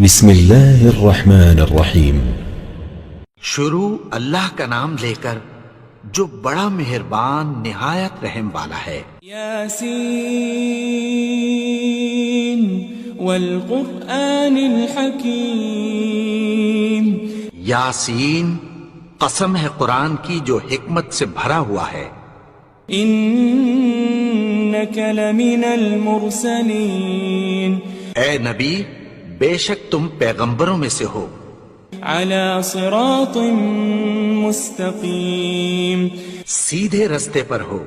بسم اللہ الرحمن الرحیم۔ شروع اللہ کا نام لے کر جو بڑا مہربان نہایت رحم والا ہے۔ یاسین والقرآن الحکیم۔ یاسین، قسم ہے قرآن کی جو حکمت سے بھرا ہوا ہے۔ انک لمن المرسلین۔ اے نبی، بے شک تم پیغمبروں میں سے ہو۔ علی صراط مستقیم۔ سیدھے رستے پر ہو۔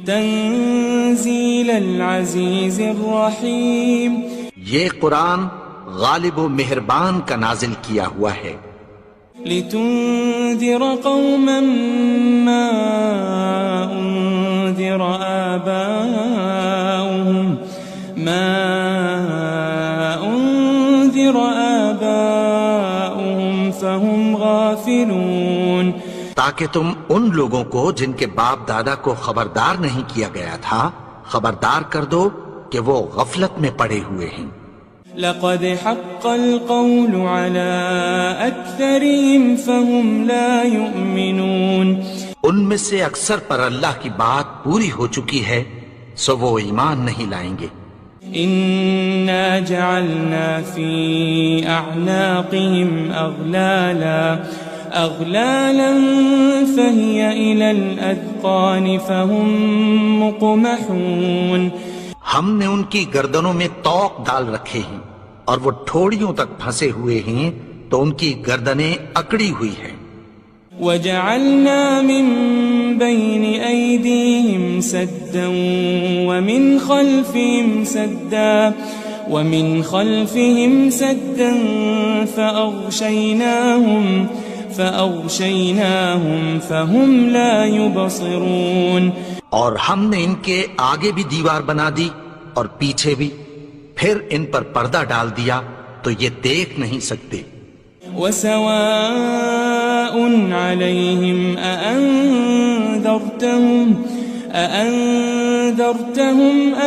تنزیل العزیز الرحیم۔ یہ قرآن غالب و مہربان کا نازل کیا ہوا ہے۔ لتنذر قوما ما انذر آباؤهم فهم غافلون۔ تاکہ تم ان لوگوں کو جن کے باپ دادا کو خبردار نہیں کیا گیا تھا خبردار کر دو کہ وہ غفلت میں پڑے ہوئے ہیں۔ لقد حق القول على اکثرهم فهم لا يؤمنون۔ ان میں سے اکثر پر اللہ کی بات پوری ہو چکی ہے سو وہ ایمان نہیں لائیں گے۔ انا جعلنا في اعناقهم اغلالا فهي الى الاذقان فهم مقمحون۔ ہم نے ان کی گردنوں میں طوق ڈال رکھے ہیں اور وہ ٹھوڑیوں تک پھنسے ہوئے ہیں تو ان کی گردنیں اکڑی ہوئی ہیں۔ وجعلنا من بين أيديهم سدا ومن خلفهم سدا فأغشيناهم فهم لا يبصرون۔ اور ہم نے ان کے آگے بھی دیوار بنا دی اور پیچھے بھی، پھر ان پر پردہ ڈال دیا تو یہ دیکھ نہیں سکتے۔ وسواء عليهم أأنذرتهم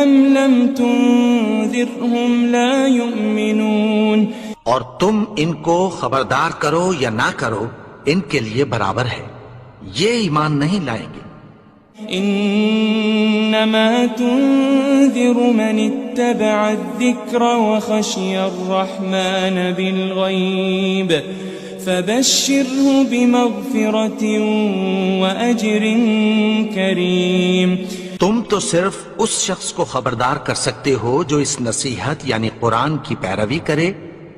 أم لم تنذرهم لا يؤمنون۔ اور تم ان کو خبردار کرو یا نہ کرو ان کے لیے برابر ہے، یہ ایمان نہیں لائیں گے۔ انما تنذر من اتبع الذکر وخشی الرحمن بالغیب فبشره بمغفرة واجر کریم۔ تم تو صرف اس شخص کو خبردار کر سکتے ہو جو اس نصیحت یعنی قرآن کی پیروی کرے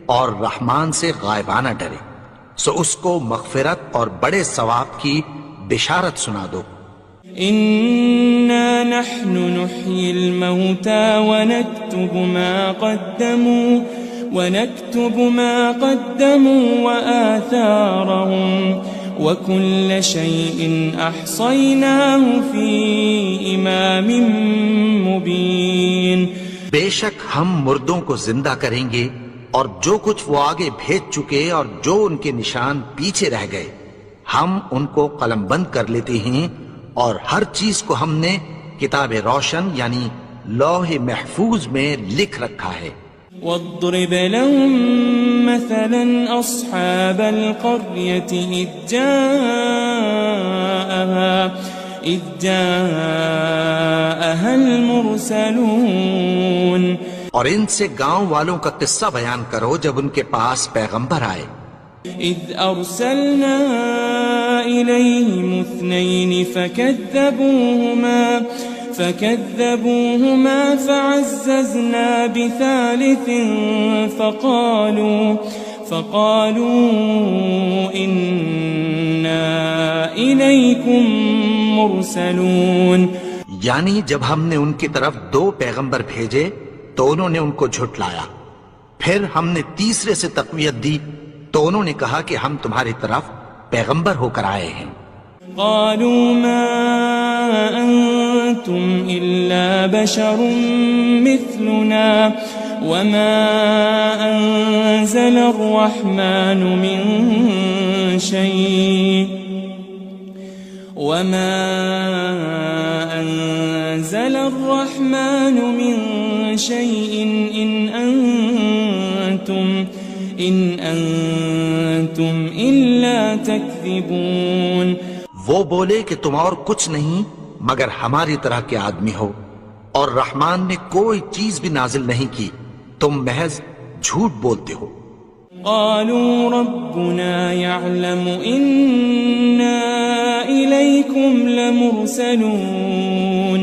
اور رحمان سے غائبانہ ڈرے، سو اس کو مغفرت اور بڑے ثواب کی بشارت سنا دو۔ إنا نحن نحيي الموتى ونكتب ما قدموا وآثارهم وكل شيء أحصيناه في إمام مبين۔ بے شک ہم مردوں کو زندہ کریں گے اور جو کچھ وہ آگے بھیج چکے اور جو ان کے نشان پیچھے رہ گئے ہم ان کو قلم بند کر لیتے ہیں، اور ہر چیز کو ہم نے کتاب روشن یعنی لوح محفوظ میں لکھ رکھا ہے۔ واضرب لهم مثلا أصحاب القرية إذ جاءها المرسلون۔ اور ان سے گاؤں والوں کا قصہ بیان کرو جب ان کے پاس پیغمبر آئے۔ إذ أرسلنا إليهم اثنين فكذبوهما فعززنا بثالث فقالوا إنا إليكم مرسلون۔ یعنی جب ہم نے ان کی طرف 2 پیغمبر بھیجے تو انہوں نے ان کو جھٹلایا، پھر ہم نے تیسرے سے تقویت دی تو انہوں نے کہا کہ ہم تمہاری طرف پیغمبر ہو کر آئے ہیں۔ قالوا ما أنتم إلا بشر مثلنا وما أنزل الرحمن من شيء إن أنتم أنتم إلا تكذبون. وہ بولے کہ تم اور کچھ نہیں مگر ہماری طرح کے آدمی ہو، اور رحمان نے کوئی چیز بھی نازل نہیں کی، تم محض جھوٹ بولتے ہو. قالوا ربنا يعلم إنا إليكم لمرسلون.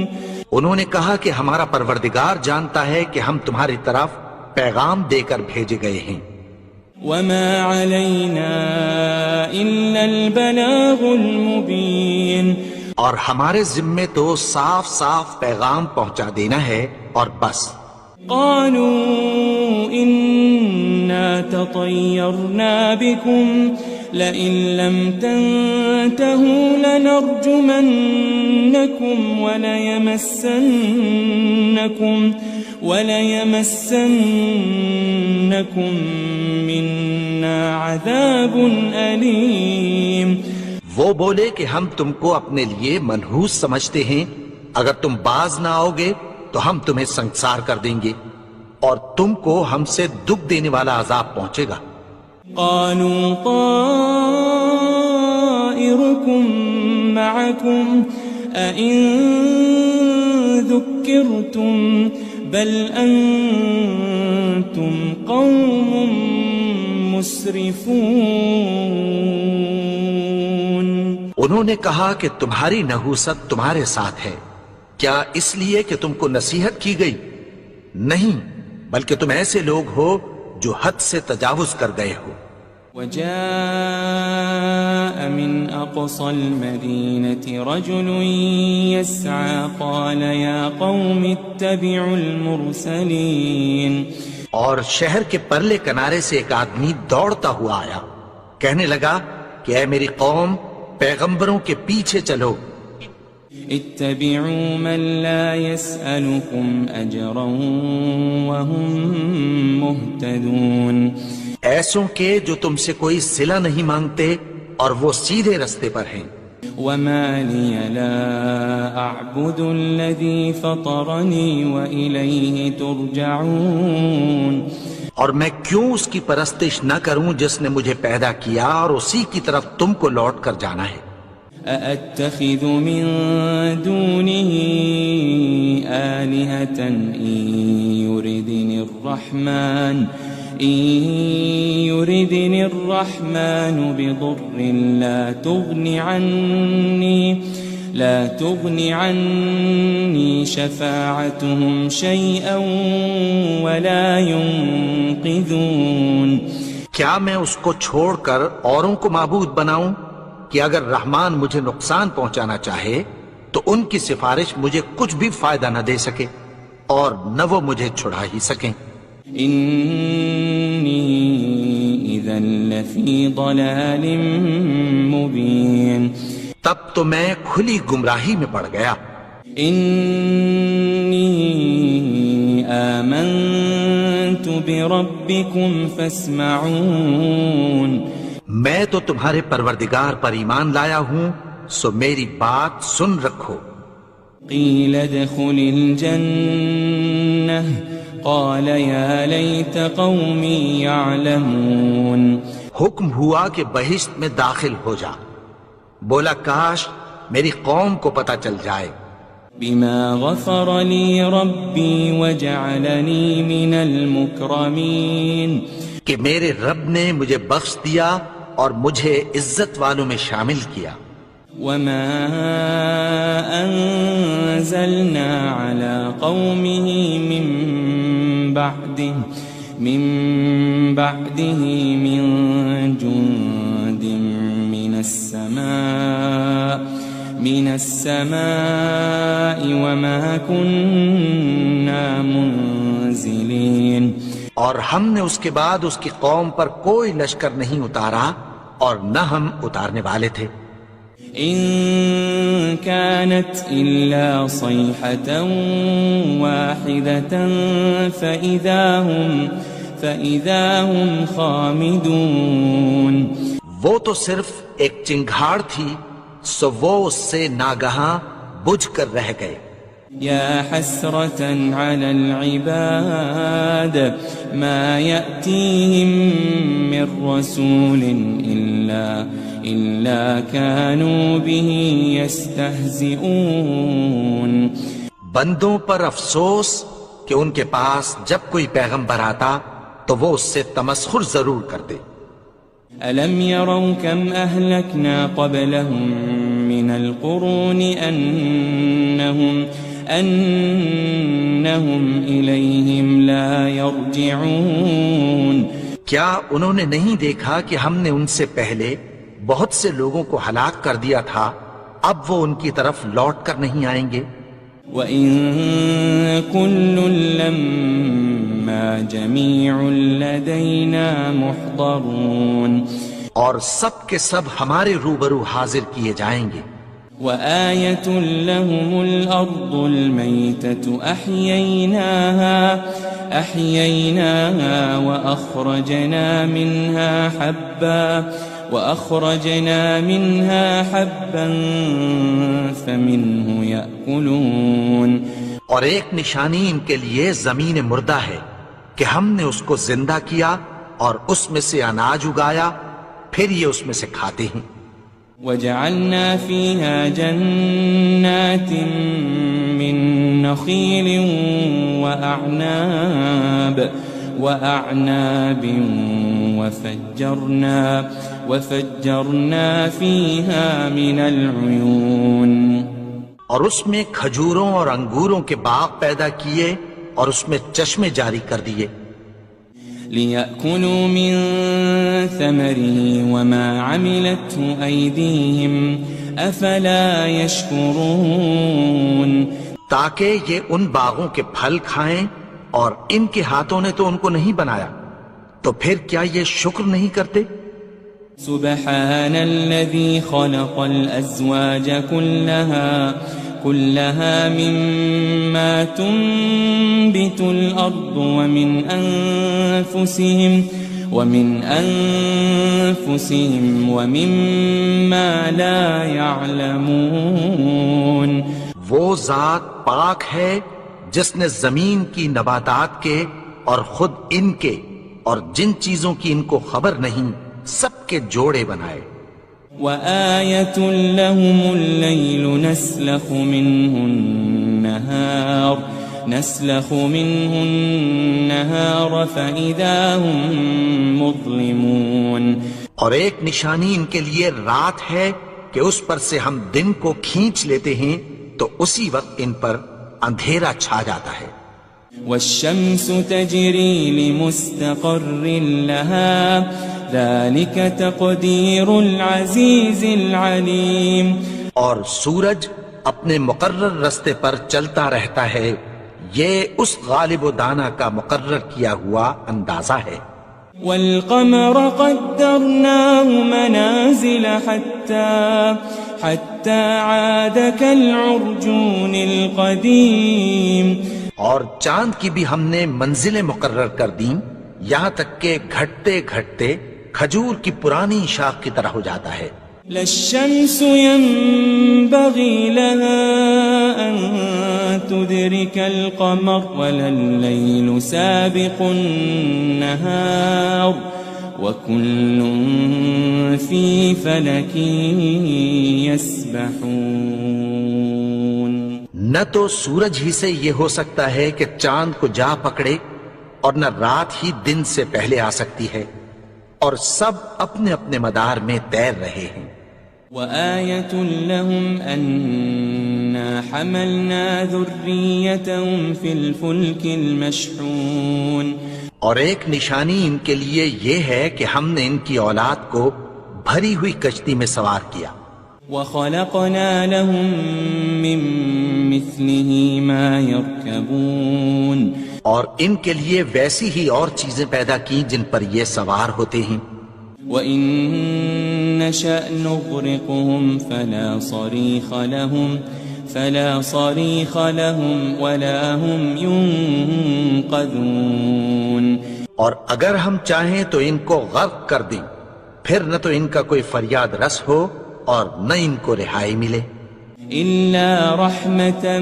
انہوں نے کہا کہ ہمارا پروردگار جانتا ہے کہ ہم تمہاری طرف پیغام دے کر بھیجے گئے ہیں. وما علينا إلا البلاغ المبين. اور ہمارے ذمے تو صاف صاف پیغام پہنچا دینا ہے اور بس. قالوا إنا تطيرنا بكم لئن لم تنتهوا لنرجمنكم وليمسنكم منا عذاب أليم. وہ بولے کہ ہم تم کو اپنے لیے منحوس سمجھتے ہیں، اگر تم باز نہ آؤ گے تو ہم تمہیں سنسار کر دیں گے اور تم کو ہم سے دکھ دینے والا عذاب پہنچے گا. قالوا طائركم معكم أئن ذكرتم بل أنتم قوم مسرفون. انہوں نے کہا کہ تمہاری نحوست تمہارے ساتھ ہے، کیا اس لیے کہ تم کو نصیحت کی گئی؟ نہیں، بلکہ تم ایسے لوگ ہو جو حد سے تجاوز کر گئے ہو. وجاء من أقصى المدينة رجل يسعى قال يا قوم اتبعوا المرسلين. اور شہر کے پرلے کنارے سے ایک آدمی دوڑتا ہوا آیا، کہنے لگا کہ اے میری قوم، پیغمبروں کے پیچھے چلو. اتبعوا من لا يسألكم أجرا وهم مهتدون. ایسوں کے جو تم سے کوئی صلہ نہیں مانگتے اور وہ سیدھے رستے پر ہیں. وما لي لا أعبد الذي فطرني وإليه ترجعون. اور میں کیوں اس کی پرستش نہ کروں جس نے مجھے پیدا کیا اور اسی کی طرف تم کو لوٹ کر جانا ہے. أأتخذ من دونه آلهة إن يردني الرحمن بضر لا تغن عني شفاعتهم شيئا ولا ينقذون. کیا میں اس کو چھوڑ کر اوروں کو معبود بناؤں کہ اگر رحمان مجھے نقصان پہنچانا چاہے تو ان کی سفارش مجھے کچھ بھی فائدہ نہ دے سکے اور نہ وہ مجھے چھڑا ہی سکیں. إني إذا لفي ضلال مبين. تب تو میں کھلی گمراہی میں پڑ گیا. إني آمنت بربكم فاسمعون. میں تو تمہارے پروردگار پر ایمان لایا ہوں، سو میری بات سن رکھو. قيل ادخل الجنة قال يا ليت قومي يعلمون. حکم ہوا کہ بہشت میں داخل ہو جا. بولا کاش میری قوم کو پتہ چل جائے. بما غفر لي ربي وجعلني من المكرمين. کہ میرے رب نے مجھے بخش دیا اور مجھے عزت والوں میں شامل کیا. وما أنزلنا على قومه من بعده من جند من السماء وما كنا منزلين. اور ہم نے اس کے بعد اس کی قوم پر کوئی لشکر نہیں اتارا اور نہ ہم اتارنے والے تھے. إن كانت إلا صيحة واحدة فإذا هم خامدون. وہ تو صرف ایک چنگھاڑ تھی، سو وہ اس سے ناگہاں بجھ کر رہ گئے. يا حسرة على العباد ما يأتيهم من رسول إلا كانوا به يستهزئون. بندوں پر افسوس کہ ان کے پاس جب کوئی پیغمبر آتا تو وہ اس سے تمسخر ضرور کرتے. ألم يروا كم أهلكنا قبلهم من القرون أنهم إليهم لا يرجعون. کیا انہوں نے نہیں دیکھا کہ ہم نے ان سے پہلے بہت سے لوگوں کو ہلاک کر دیا تھا، اب وہ ان کی طرف لوٹ کر نہیں آئیں گے. وَإِن كُلٌّ لَمَّا جَمِيعٌ لَدَيْنَا مُحْضَرُونَ. اور سب کے سب ہمارے روبرو حاضر کیے جائیں گے. وآية لهم الأرض الميتة أحييناها وأخرجنا منها حبا فمنه يأكلون. اور ایک نشانی ان کے لیے زمین مردہ ہے کہ ہم نے اس کو زندہ کیا اور اس میں سے اناج اگایا، پھر یہ اس میں سے کھاتے ہیں. وجعلنا فيها جنات من نخيل وأعناب وفجرنا فيها من العيون. اور اس میں کھجوروں اور انگوروں کے باغ پیدا کیے اور اس میں چشمے جاری کر دیے. لِيَأْكُلُوا مِن ثَمَرِهِ وَمَا عَمِلَتْهُ أَيْدِيهِمْ أَفَلَا يَشْكُرُونَ. تاکہ یہ ان باغوں کے پھل کھائیں اور ان کے ہاتھوں نے تو ان کو نہیں بنایا، تو پھر کیا یہ شکر نہیں کرتے؟ سبحان الذي خلق الأزواج كلها مما تنبت الأرض ومن أنفسهم ومما لا يعلمون. وہ ذات پاک ہے جس نے زمین کی نباتات کے اور خود ان کے اور جن چیزوں کی ان کو خبر نہیں سب کے جوڑے بنائے. وآية لهم الليل نسلخ منه النهار فإذا هم مظلمون. اور ایک نشانی ان کے لیے رات ہے کہ اس پر سے ہم دن کو کھینچ لیتے ہیں تو اسی وقت ان پر اندھیرا چھا جاتا ہے. والشمس تجري لمستقر لها ذلك تقدير العزيز العليم. اور سورج اپنے مقرر رستے پر چلتا رہتا ہے، یہ اس غالب و دانا کا مقرر کیا ہوا اندازہ ہے. والقمر قدرناه منازل حتى عاد كالعرجون القديم. اور چاند کی بھی ہم نے منزلیں مقرر کر دیں یہاں تک کہ گھٹتے گھٹتے کھجور کی پرانی شاخ کی طرح ہو جاتا ہے. لا الشمس ينبغي لها أن تدرك القمر ولا الليل سابق النهار وكل في فلك يسبحون. نہ تو سورج ہی سے یہ ہو سکتا ہے کہ چاند کو جا پکڑے اور نہ رات ہی دن سے پہلے آ سکتی ہے، اور سب اپنے اپنے مدار میں تیر رہے ہیں. وآية لهم أنا حملنا ذريتهم في الفلك المشحون. اور ایک نشانی ان کے لیے یہ ہے کہ ہم نے ان کی اولاد کو بھری ہوئی کشتی میں سوار کیا. وخلقنا لهم من مثله ما يركبون. اور ان کے لیے ویسی ہی اور چیزیں پیدا کی جن پر یہ سوار ہوتے ہیں. وَإِن نَّشَأْ نُغْرِقْهُمْ فَلَا صَرِيخَ لَهُمْ وَلَا هُمْ يُنقَذُونَ. اور اگر ہم چاہیں تو ان کو غرق کر دیں، پھر نہ تو ان کا کوئی فریاد رس ہو اور نہ ان کو رہائی ملے. إلا رحمة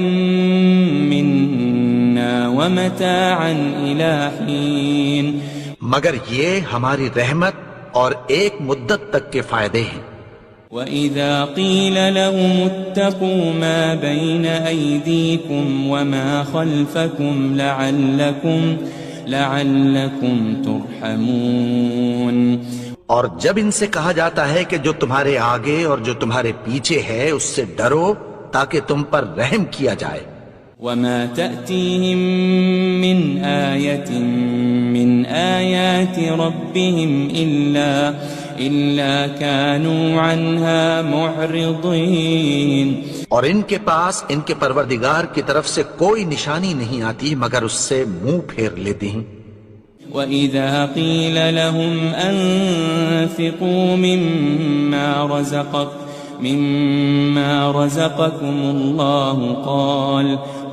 منا ومتاعا إلى حين مگر یہ ہماری رحمت اور ایک مدت تک کے فائدے ہیں. وَإِذَا قِيلَ لَهُمُ اتَّقُوا مَا بَيْنَ أَيْدِيكُمْ وَمَا خَلْفَكُمْ لَعَلَّكُمْ تُرْحَمُونَ. اور جب ان سے کہا جاتا ہے کہ جو تمہارے آگے اور جو تمہارے پیچھے ہے اس سے ڈرو تاکہ تم پر رحم کیا جائے. وَمَا تَأْتِيهِم مِّنْ آيَةٍ مِّنْ آيَاتِ رَبِّهِمْ إِلَّا كَانُوا عَنْهَا مُعْرِضِينَ. اور ان کے پاس ان کے پروردگار کی طرف سے کوئی نشانی نہیں آتی مگر اس سے منہ پھیر لیتے ہیں. وَإِذَا قِيلَ لَهُمْ أَنفِقُوا مِمَّا رَزَقَكُمُ اللَّهُ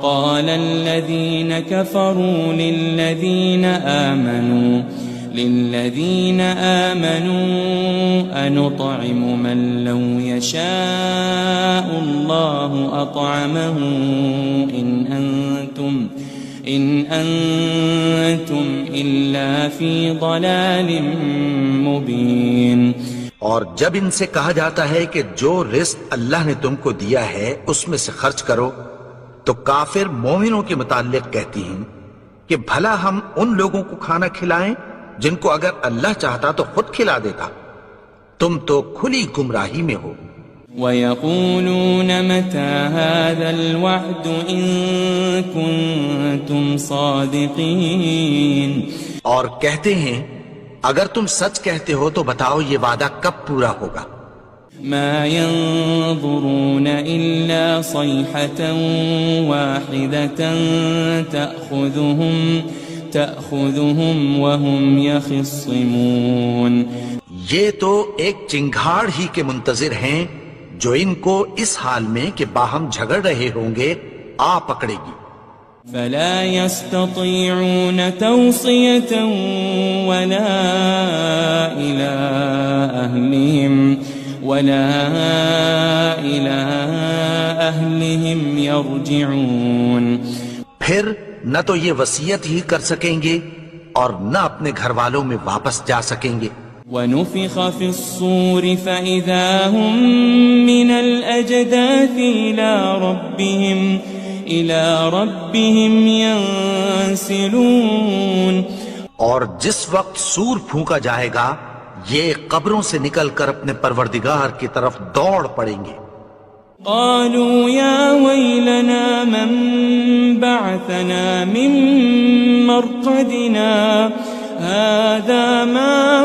قَالَ الَّذِينَ كَفَرُوا لِلَّذِينَ آمَنُوا أَنُطْعِمُ مَن لَّوْ يَشَاءُ اللَّهُ أَطْعَمَهُ إِنْ أَنْتُمْ إِلَّا فِي ضَلَالٍ مُبِينٍ. اور جب ان سے کہا جاتا ہے کہ جو رزق اللہ نے تم کو دیا ہے اس میں سے خرچ کرو تو کافر مومنوں کے متعلق کہتی ہیں کہ بھلا ہم ان لوگوں کو کھانا کھلائیں جن کو اگر اللہ چاہتا تو خود کھلا دیتا. تم تو کھلی گمراہی میں ہو. وَيَقُولُونَ مَتَى هَذَا الْوَعْدُ إِن كُنتُمْ صَادِقِينَ. اور کہتے ہیں اگر تم سچ کہتے ہو تو بتاؤ یہ وعدہ کب پورا ہوگا. مَا يَنظُرُونَ إِلَّا صَيْحَةً وَاحِدَةً تَأْخُذُهُمْ وَهُمْ يَخِصِّمُونَ. یہ تو ایک چنگھاڑ ہی کے منتظر ہیں جو ان کو اس حال میں کہ باہم جھگڑ رہے ہوں گے آ پکڑے گی. فَلَا يَسْتَطِيعُونَ تَوْصِيَةً وَلَا إِلَىٰ أَهْلِهِمْ يَرْجِعُونَ. پھر نہ تو یہ وصیت ہی کر سکیں گے اور نہ اپنے گھر والوں میں واپس جا سکیں گے. وَنُفِخَ فِي الصُّورِ فَإِذَا هُم مِّنَ الْأَجْدَاثِ إِلَىٰ رَبِّهِمْ يَنسِلُونَ. اور جس وقت سور پھونکا جائے گا یہ قبروں سے نکل کر اپنے پروردگار کی طرف دوڑ پڑیں گے. قالوا يا ويلنا من بعثنا من مرقدنا هذا ما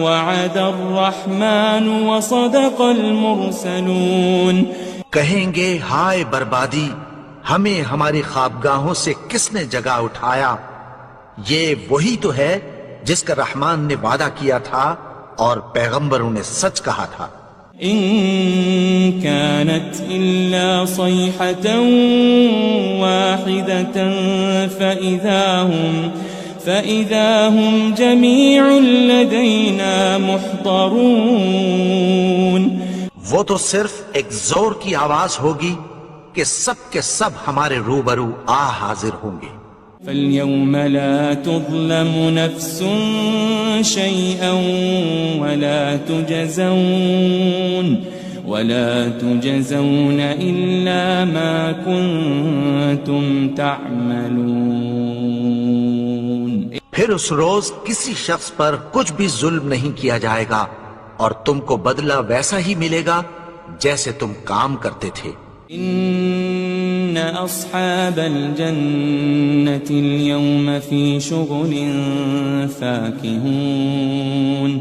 وعد الرحمن وصدق المرسلون. کہیں گے ہائے بربادی، ہمیں ہماری خوابگاہوں سے کس نے جگا اٹھایا. یہ وہی تو ہے جس کا رحمان نے وعدہ کیا تھا اور پیغمبروں نے سچ کہا تھا. إن كانت إلا صيحة واحدة فإذا هم جميع لدينا محضرون. وہ تو صرف ایک زور کی آواز ہوگی کہ سب کے سب ہمارے روبرو آ حاضر ہوں گے. فَالْيَوْمَ لَا تُظْلَمُ نَفْسٌ شَيْئًا وَلَا تُجَزَوْنَ إِلَّا مَا كُنتُمْ تَعْمَلُونَ. پھر اس روز کسی شخص پر کچھ بھی ظلم نہیں کیا جائے گا اور تم کو بدلہ ویسا ہی ملے گا جیسے تم کام کرتے تھے. إن أصحاب الجنة اليوم في شغل فاكهون.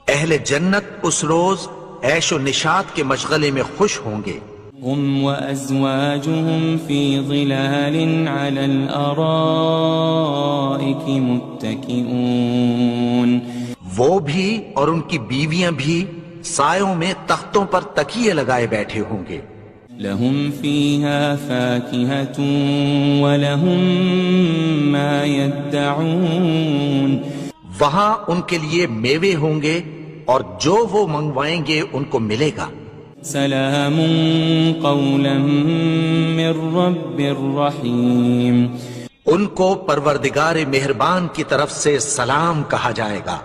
اہل جنت اس روز عیش و نشاط کے مشغلے میں خوش ہوں گے. هم وأزواجهم في ظلال على الأرائك متكئون. وہ بھی اور ان کی بیویاں بھی سایوں میں تختوں پر تکیے لگائے بیٹھے ہوں گے. لهم فيها فاكهة ولهم ما يدعون. وہاں ان کے لیے میوے ہوں گے اور جو وہ منگوائیں گے ان کو ملے گا. سلام قولا من رب الرحیم. ان کو پروردگار مہربان کی طرف سے سلام کہا جائے گا.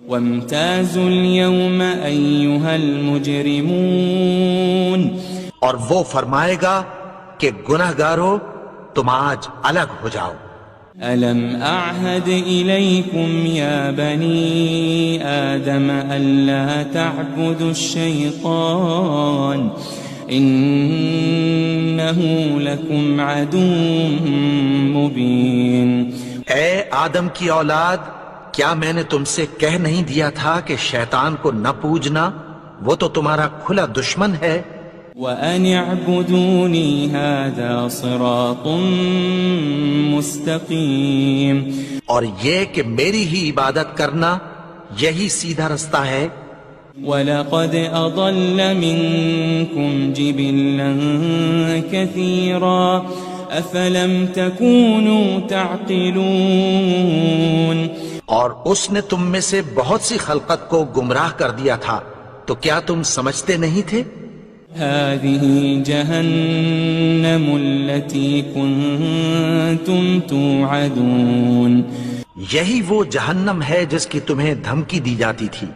وامتازوا اليوم أيها المجرمون. اور وہ فرمائے گا کہ گنہگارو تم آج الگ ہو جاؤ. ألم أعهد إليكم يا بني آدم ألا تعبدوا الشيطان إنه لكم عدو مبين. اے آدم کی اولاد، کیا میں نے تم سے کہہ نہیں دیا تھا کہ شیطان کو نہ پوجنا، وہ تو تمہارا کھلا دشمن ہے. وَأَنِ اعْبُدُونِي هَذَا صِرَاطٌ مُسْتَقِيمٌ. اور یہ کہ میری ہی عبادت کرنا یہی سیدھا رستہ ہے. وَلَقَدْ أَضَلَّ مِنْكُمْ جِبِلًّا كَثِيرًا أَفَلَمْ تَكُونُوا تَعْقِلُونَ. اور اس نے تم میں سے بہت سی خلقت کو گمراہ کر دیا تھا، تو کیا تم سمجھتے نہیں تھے؟ هذه جهنم التي كنتم توعدون. یہی وہ جہنم ہے جس کی تمہیں دھمکی دی جاتی تھی.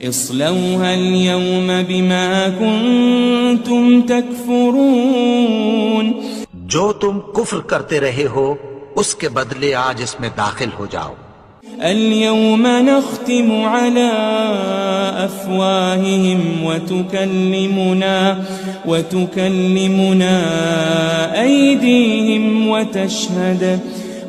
اصلوها اليوم بما كنتم تكفرون. جو تم کفر کرتے رہے ہو اس کے بدلے آج اس میں داخل ہو جاؤ. اليوم نختم على أفواههم وتكلمنا أيديهم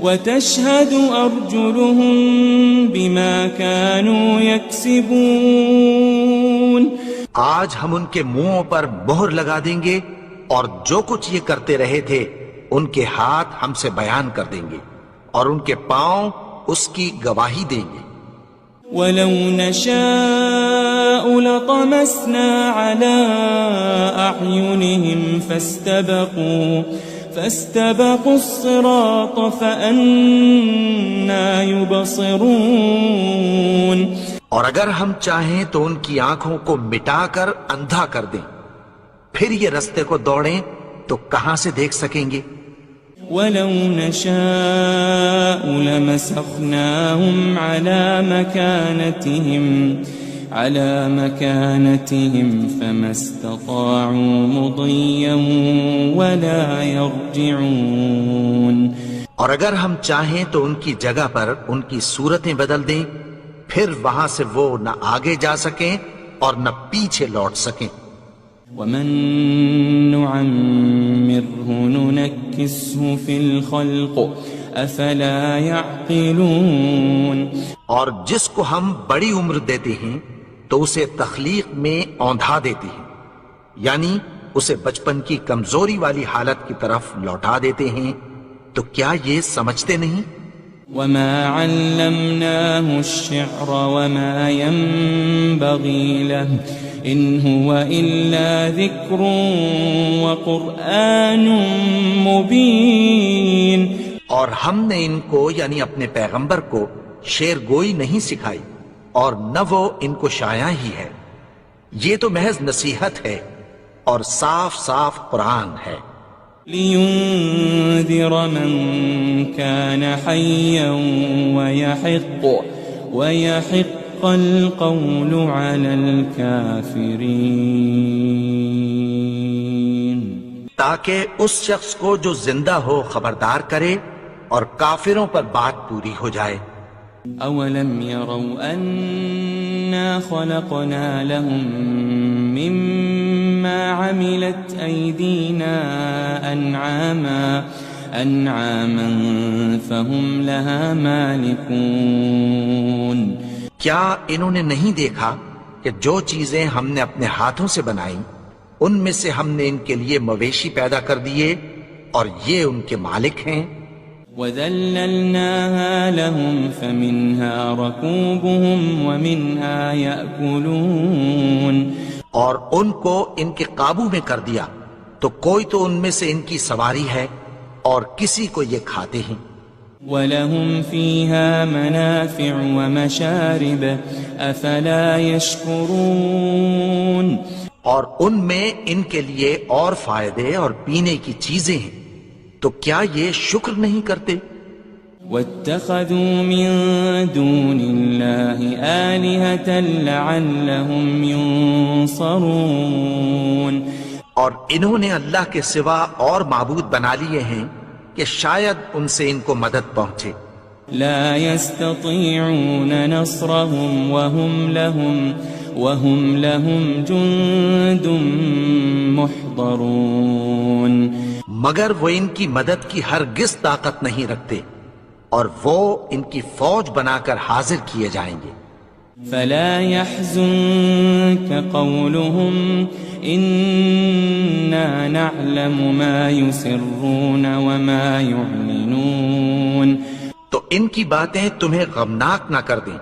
وتشهد أرجلهم بما كانوا يكسبون. آج ہم ان کے منہوں پر مہر لگا دیں گے اور جو کچھ یہ کرتے رہے تھے ان کے ہاتھ ہم سے بیان کر دیں گے اور ان کے پاؤں اس کی گواہی دیں گے. وَلَوْ نَشَاءُ لَطَمَسْنَا عَلَىٰ أَعْيُنِهِمْ فَاسْتَبَقُوا الصِّرَاطَ فَأَنَّىٰ يُبْصِرُونَ. اور اگر ہم چاہیں تو ان کی آنکھوں کو مٹا کر اندھا کر دیں، پھر یہ رستے کو دوڑیں تو کہاں سے دیکھ سکیں گے. وَلَوْ نَشَاءُ لَمَسَخْنَاهُمْ عَلَى مَكَانَتِهِمْ فَمَا اسْتَطَاعُوا مُضِيًّا وَلَا يَرْجِعُونَ. اور اگر ہم چاہیں تو ان کی جگہ پر ان کی صورتیں بدل دیں، پھر وہاں سے وہ نہ آگے جا سکیں اور نہ پیچھے لوٹ سکیں. وَمَن نُعَمِّرْهُ نُنَكِّسْهُ فِي الْخَلْقِ أَفَلَا يَعْقِلُونَ. اور جس کو ہم بڑی عمر دیتے ہیں تو اسے تخلیق میں اوندھا دیتے ہیں، یعنی اسے بچپن کی کمزوری والی حالت کی طرف لوٹا دیتے ہیں. تو کیا یہ سمجھتے نہیں؟ وَمَا عَلَّمْنَاهُ الشِّعْرَ وَمَا يَنبَغِي لَهُ إِنْ هُوَ إِلَّا ذِكْرٌ وَقُرْآنٌ مُبِينٌ. اور ہم نے ان کو یعنی اپنے پیغمبر کو شعر گوئی نہیں سکھائی اور نہ وہ ان کو شایع ہی ہے، یہ تو محض نصیحت ہے اور صاف صاف قرآن ہے. لِيُنذِرَ مَن كَانَ حَيًّا وَيَحِقَّ الْقَوْلُ عَلَى الْكَافِرِينَ. تاکہ اس شخص کو جو زندہ ہو خبردار کرے اور کافروں پر بات پوری ہو جائے. أَوَلَمْ يَرَوْا أَنَّا خَلَقْنَا لَهُم مِّمَّا عَمِلَتْ أَيْدِينَا أَنْعَامًا فَهُمْ لَهَا مَالِكُونَ. کیا انہوں نے نہیں دیکھا کہ جو چیزیں ہم نے اپنے ہاتھوں سے بنائیں ان میں سے ہم نے ان کے لیے مویشی پیدا کر دیے اور یہ ان کے مالک ہیں. وَذَلَّلْنَاهَا لَهُمْ فَمِنْهَا رَكُوبُهُمْ وَمِنْهَا يَأْكُلُونَ. اور ان کو ان کے قابو میں کر دیا تو کوئی تو ان میں سے ان کی سواری ہے اور کسی کو یہ کھاتے ہیں. وَلَهُمْ فِيهَا مَنَافِعُ وَمَشَارِبُ أَفَلَا يَشْكُرُونَ اور ان میں ان کے لیے اور فائدے اور پینے کی چیزیں ہیں، تو کیا یہ شکر نہیں کرتے؟ وَاتَّخَذُوا مِن دُونِ اللَّهِ آلِهَةً لَعَلَّهُمْ يُنصَرُونَ اور انہوں نے اللہ کے سوا اور معبود بنا لیے ہیں کہ شاید ان سے ان کو مدد پہنچے۔ لا يستطيعون نصرهم وهم لهم جند محضرون مگر وہ ان کی مدد کی ہرگز طاقت نہیں رکھتے، اور وہ ان کی فوج بنا کر حاضر کیے جائیں گے۔ فلا يحزنك قولهم إنا نعلم ما يسرون وما يعلنون تو ان کی باتیں تمہیں غمناک نہ کر دیں،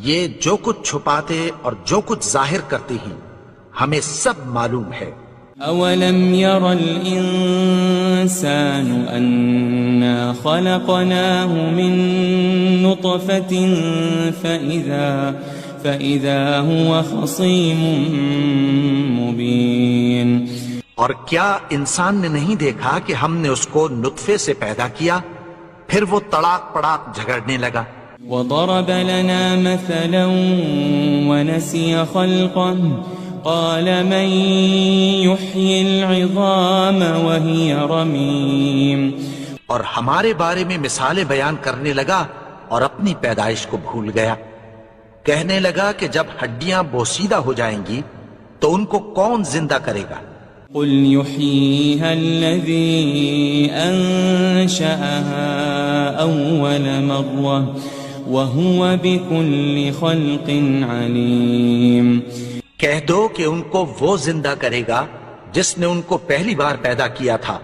یہ جو کچھ چھپاتے اور جو کچھ ظاہر کرتے ہیں ہمیں سب معلوم ہے۔ أولم ير الإنسان أنا خلقناه من نطفة فإذا هو خصيم مبين اور کیا انسان نے نہیں دیکھا کہ ہم نے اس کو نطفے سے پیدا کیا، پھر وہ تڑاک پڑاک جھگڑنے لگا۔ وضرب لنا مثلا ونسي خلقه قال من يحيي العظام وهي رميم اور ہمارے بارے میں مثالیں بیان کرنے لگا اور اپنی پیدائش کو بھول گیا، کہنے لگا کہ جب ہڈیاں بوسیدہ ہو جائیں گی تو ان کو کون زندہ کرے گا؟ قل يحييها الذي أنشأها أول مرة وهو بكل خلق عليم کہہ دو کہ ان کو وہ زندہ کرے گا جس نے ان کو پہلی بار پیدا کیا تھا،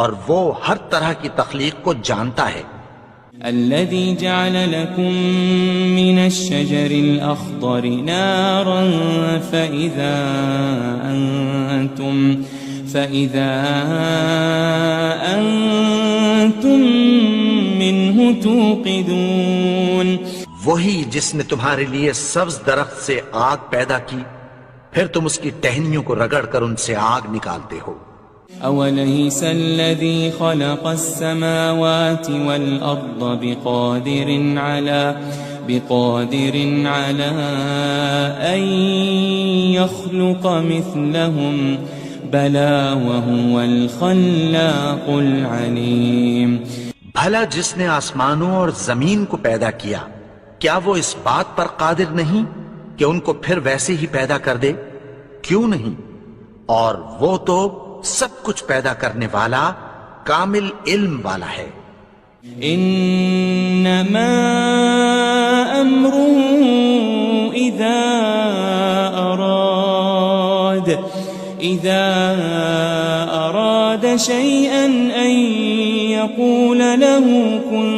اور وہ ہر طرح کی تخلیق کو جانتا ہے۔ الذي جعل لكم من الشجر الأخضر نارا فإذا أنتم منه توقدون وہی جس نے تمہارے لیے سبز درخت سے آگ پیدا کی، پھر تم اس کی ٹہنیوں کو رگڑ کر ان سے آگ نکالتے ہو۔ أوليس الذي خلق السماوات والأرض بقادر على أن يخلق مثلهم بلى وهو الخلاق العليم بھلا جس نے آسمانوں اور زمین کو پیدا کیا، کیا وہ اس بات پر قادر نہیں کہ ان کو پھر ویسے ہی پیدا کر دے؟ کیوں نہیں؟ اور وہ تو سب کچھ پیدا کرنے والا، کامل علم والا ہے۔ انما امره اذا اراد شيئا ان يقول له كن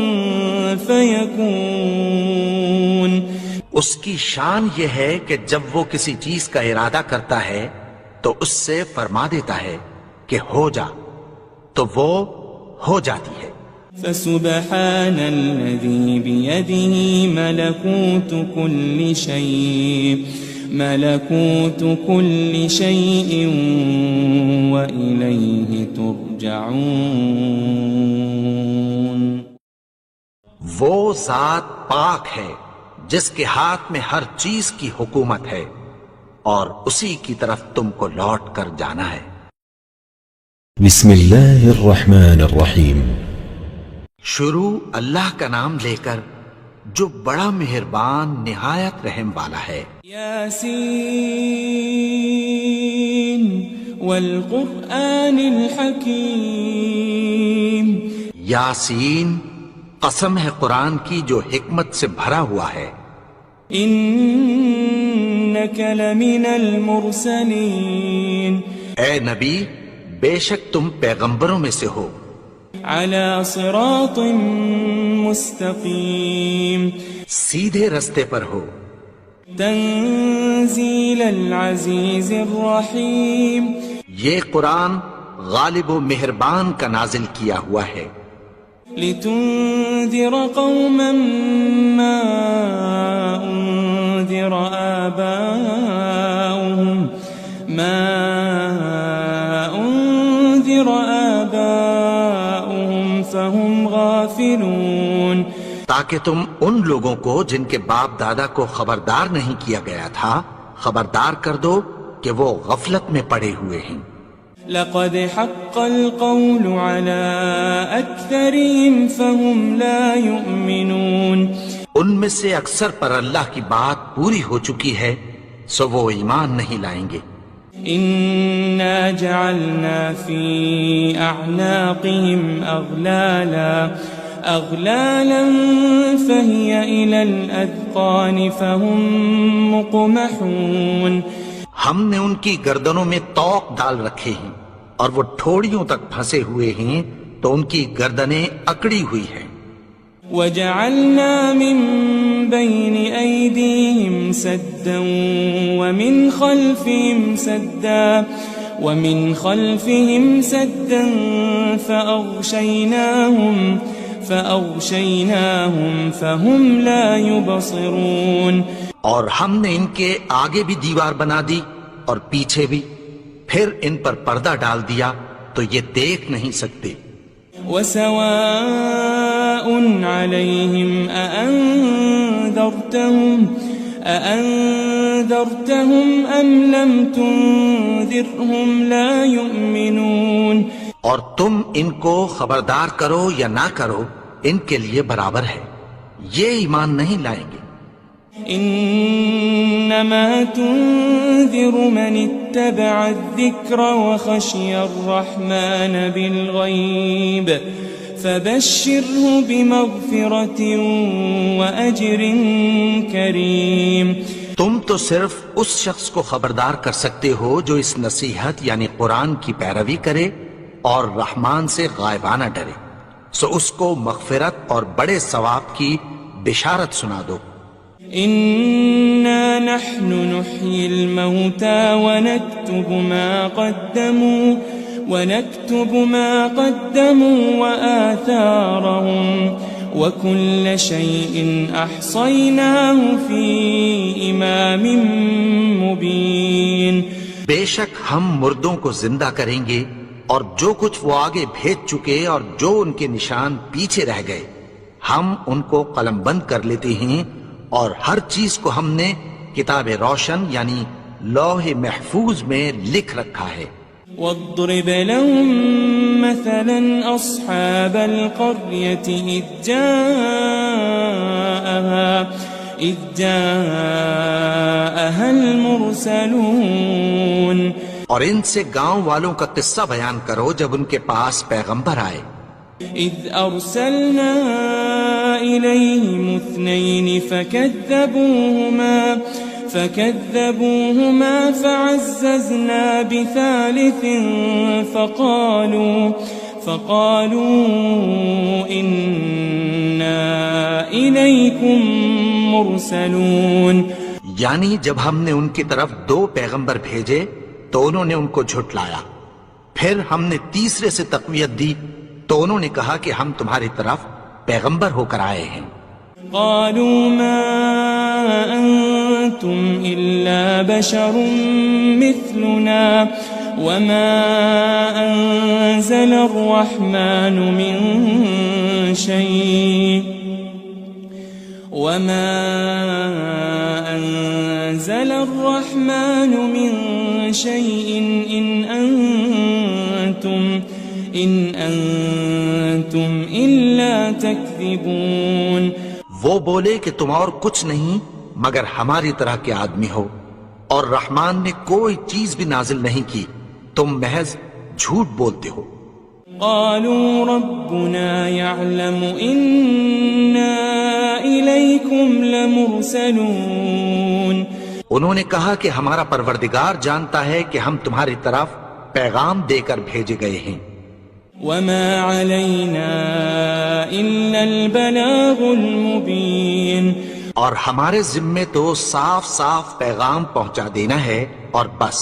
فيكون اس کی شان یہ ہے کہ جب وہ کسی چیز کا ارادہ کرتا ہے تو اس سے فرما دیتا ہے کہ ہو جا، تو وہ ہو جاتی ہے۔ فسبحان الذي بيده ملكوت كل شيء وإليه ترجعون وہ ذات پاک ہے جس کے ہاتھ میں ہر چیز کی حکومت ہے، اور اسی کی طرف تم کو لوٹ کر جانا ہے۔ بسم اللہ الرحمن الرحیم۔ شروع اللہ کا نام لے کر جو بڑا مہربان نہایت رحم والا ہے۔ یاسین والقرآن الحکیم، یاسین، قسم ہے قرآن کی جو حکمت سے بھرا ہوا ہے۔ انک لمن المرسلین، اے نبی بے شک تم پیغمبروں میں سے ہو۔ علی صراط مستقیم، سیدھے رستے پر ہو۔ تنزیل العزیز الرحیم، یہ قرآن غالب و مہربان کا نازل کیا ہوا ہے۔ لتنذر قوما ما أنذر آباؤهم فهم غافلون، تاکہ تم ان لوگوں کو جن کے باپ دادا کو خبردار نہیں کیا گیا تھا خبردار کر دو کہ وہ غفلت میں پڑے ہوئے ہیں۔ لقد حق القول على أكثرهم فهم لا يؤمنون، ان میں سے اکثر پر اللہ کی بات پوری ہو چکی ہے سو وہ ایمان نہیں لائیں گے۔ إنا جعلنا في أعناقهم أغلالا فهي إلى الأذقان فهم مقمحون، ہم نے ان کی گردنوں میں طوق ڈال رکھے ہیں اور وہ ٹھوڑیوں تک پھنسے ہوئے ہیں تو ان کی گردنیں اکڑی ہوئی ہیں۔ وجعلنا من بين أيديهم سدا ومن خلفهم سدا فأغشيناهم فهم لا يبصرون، اور ہم نے ان کے آگے بھی دیوار بنا دی اور پیچھے بھی، پھر ان پر پردہ ڈال دیا تو یہ دیکھ نہیں سکتے۔ وسواء عليهم أأنذرتهم أم لم تنذرهم لا يؤمنون، اور تم ان کو خبردار کرو یا نہ کرو ان کے لیے برابر ہے، یہ ایمان نہیں لائیں گے۔ إنما تنذر من اتبع الذكر وخشي الرحمن بالغيب فبشره بمغفرة وأجر كريم، تم تو صرف اس شخص کو خبردار کر سکتے ہو جو اس نصیحت یعنی قرآن کی پیروی کرے اور رحمان سے غائبانہ ڈرے، سو اس کو مغفرت اور بڑے ثواب کی بشارت سنا دو۔ إنا نحن نحيي الموتى ونكتب ما قدموا وآثارهم وكل شيء أحصيناه في إمام مبين، بے شک ہم مردوں کو زندہ کریں گے اور جو کچھ وہ آگے بھیج چکے اور جو ان کے نشان پیچھے رہ گئے ہم ان کو قلم بند کر لیتے ہیں، اور ہر چیز کو ہم نے کتاب روشن یعنی لوح محفوظ میں لکھ رکھا ہے۔ واضرب لهم مثلا أصحاب القرية إذ جاءها المرسلون، اور ان سے گاؤں والوں کا قصہ بیان کرو جب ان کے پاس پیغمبر آئے۔ إذ أرسلنا إليهم 2 فكذبوهما فعززنا بثالث فقالوا إنا إليكم مرسلون، یعنی جب ہم نے ان کی طرف 2 پیغمبر بھیجے تو انہوں نے ان کو جھٹلایا، پھر ہم نے تیسرے سے تقویت دی تو انہوں نے کہا کہ ہم تمہاری طرف پیغمبر ہو کر آئے ہیں۔ قالوا ما أنتم إلا بشر مثلنا وما أنزل الرحمن من شيء إن أنتم إلا تكذبون، وہ بولے کہ تم اور کچھ نہیں مگر ہماری طرح کے آدمی ہو، اور رحمان نے کوئی چیز بھی نازل نہیں کی، تم محض جھوٹ بولتے ہو۔ قالوا ربنا يعلم إنا إليكم لمرسلون، انہوں نے کہا کہ ہمارا پروردگار جانتا ہے کہ ہم تمہاری طرف پیغام دے کر بھیجے گئے ہیں۔ وما علينا إلا البلاغ المبين، اور ہمارے ذمے تو صاف صاف پیغام پہنچا دینا ہے اور بس۔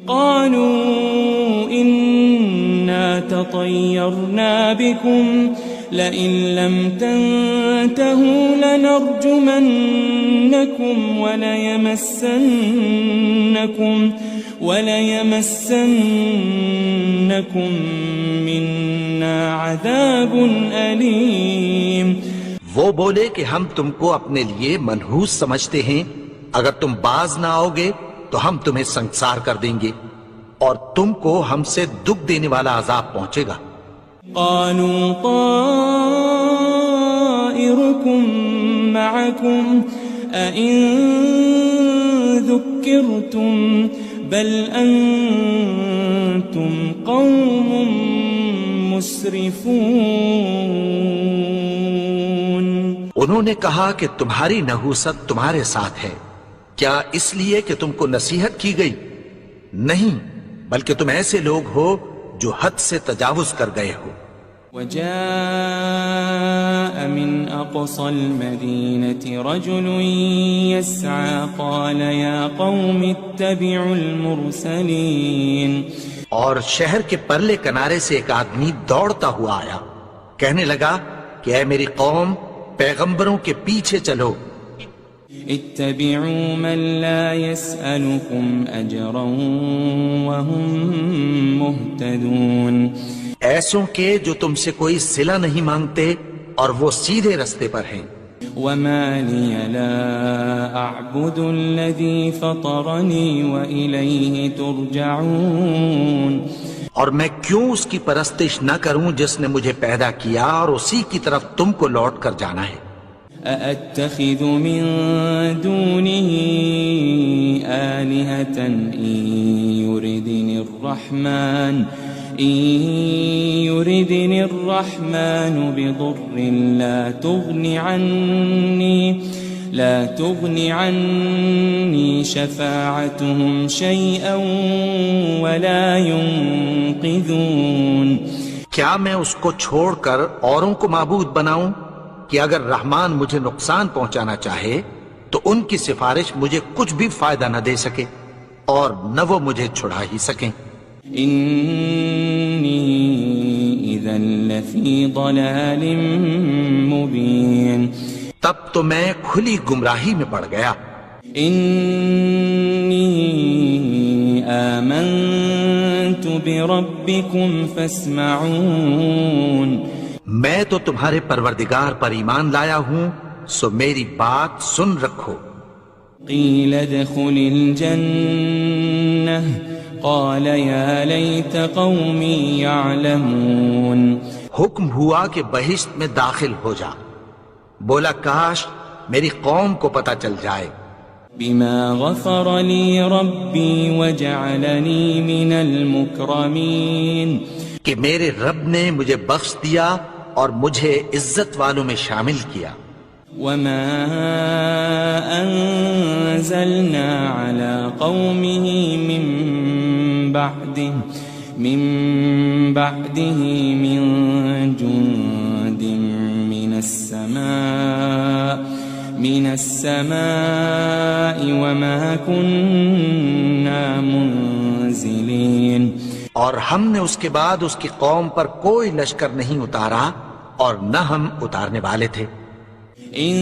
قالوا إنا تطيرنا بكم لئن لم تنتهوا لنرجمنكم وليمسنكم منا عذاب أليم. وہ بولے کہ ہم تم کو اپنے لیے منحوس سمجھتے ہیں، اگر تم باز نہ آؤ گے تو ہم تمہیں سنگسار کر دیں گے اور تم کو ہم سے دکھ دینے والا عذاب پہنچے گا. قالوا طائركم معكم أئن ذكرتم بل أنتم قوم مسرفون. انہوں نے کہا کہ تمہاری نحوست تمہارے ساتھ ہے، کیا اس لیے کہ تم کو نصیحت کی گئی؟ نہیں، بلکہ تم ایسے لوگ ہو جو حد سے تجاوز کر گئے ہو. وجاء من أقصى المدينة رجل يسعى قال يا قوم اتبعوا المرسلين. اور شہر کے پرلے کنارے سے ایک آدمی دوڑتا ہوا آیا، کہنے لگا کہ اے میری قوم، پیغمبروں کے پیچھے چلو. اتبعوا من لا يسألكم أجرا وهم مهتدون. ایسوں کے جو تم سے کوئی صلہ نہیں مانگتے اور وہ سیدھے رستے پر ہیں. وما لي لا أعبد الذي فطرني وإليه ترجعون. اور میں کیوں اس کی پرستش نہ کروں جس نے مجھے پیدا کیا اور اسی کی طرف تم کو لوٹ کر جانا ہے. أأتخذ من دونه آلهة إن يردني الرحمن بضر لا تغني عني شفاعتهم شيئا ولا ينقذون. کیا میں اس کو چھوڑ کر اوروں کو معبود بناؤں کہ اگر رحمان مجھے نقصان پہنچانا چاہے تو ان کی سفارش مجھے کچھ بھی فائدہ نہ دے سکے اور نہ وہ مجھے چھڑا ہی سکیں. انی اذا لفی ضلال مبین. تب تو میں کھلی گمراہی میں پڑ گیا. انی آمنت بربکم فاسمعون. میں تو تمہارے پروردگار پر ایمان لایا ہوں، سو میری بات سن رکھو. قیل ادخل الجنہ قال یا لیت قومی یعلمون. حکم ہوا کہ بہشت میں داخل ہو جا. بولا کاش میری قوم کو پتہ چل جائے. بما غفر لی ربی وجعلنی من المکرمین. کہ میرے رب نے مجھے بخش دیا اور مجھے عزت والوں میں شامل کیا. وما انزلنا على قومه من بعده من جند من السماء وما كنا منزلين. اور ہم نے اس کے بعد اس کی قوم پر کوئی لشکر نہیں اتارا اور نہ ہم اتارنے والے تھے. ان